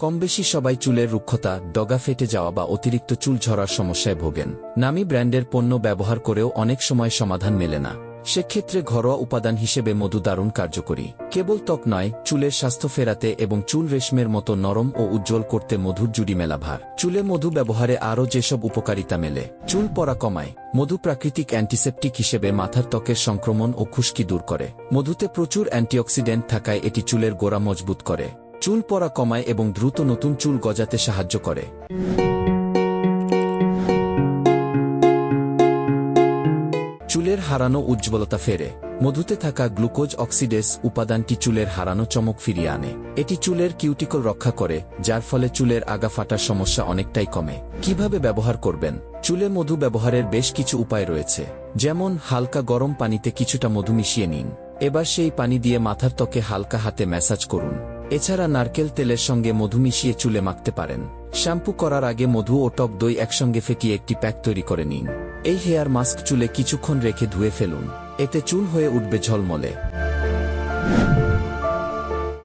কমবেশি সবাই চুলের রুক্ষতা, ডগা ফেটে যাওয়া বা অতিরিক্ত চুল ঝরার সমস্যায় ভোগেন। নামী ব্র্যান্ডের পণ্য ব্যবহার করেও অনেক সময় সমাধান মেলে না। সেক্ষেত্রে ঘরোয়া উপাদান হিসেবে মধু দারুণ কার্যকরী। কেবল ত্বক নয়, চুলের স্বাস্থ্য ফেরাতে এবং চুল রেশমের মতো নরম ও উজ্জ্বল করতে মধুর জুড়ি মেলা ভার। চুলে মধু ব্যবহারে আরও যেসব উপকারিতা মেলে। চুল পড়া কমায়। মধু প্রাকৃতিক অ্যান্টিসেপটিক হিসেবে মাথার ত্বকের সংক্রমণ ও খুশকি দূর করে। মধুতে প্রচুর অ্যান্টিঅক্সিডেন্ট থাকায় এটি চুলের গোড়া মজবুত করে। চুল পড়া কমায় এবং দ্রুত নতুন চুল গজাতে সাহায্য করে। চুলের হারানো উজ্জ্বলতা ফেরে। মধুতে থাকা গ্লুকোজ অক্সিডেস উপাদানটি চুলের হারানো চমক ফিরিয়ে আনে। এটি চুলের কিউটিকল রক্ষা করে, যার ফলে চুলের আগা ফাটার সমস্যা অনেকটাই কমে। কিভাবে ব্যবহার করবেন? চুলে মধু ব্যবহারের বেশ কিছু উপায় রয়েছে। যেমন, হালকা গরম পানিতে কিছুটা মধু মিশিয়ে নিন। এবার সেই পানি দিয়ে মাথার ত্বকে হালকা হাতে ম্যাসাজ করুন। এছাড়া নারকেল তেলের সঙ্গে মধু মিশিয়ে চুলে মাখতে পারেন। শ্যাম্পু করার আগে মধু ও টক দই একসঙ্গে ফেটিয়ে একটি প্যাক তৈরি করে নিন। এই হেয়ার মাস্ক চুলে কিছুক্ষণ রেখে ধুয়ে ফেলুন। এতে চুল হয়ে উঠবে ঝলমলে।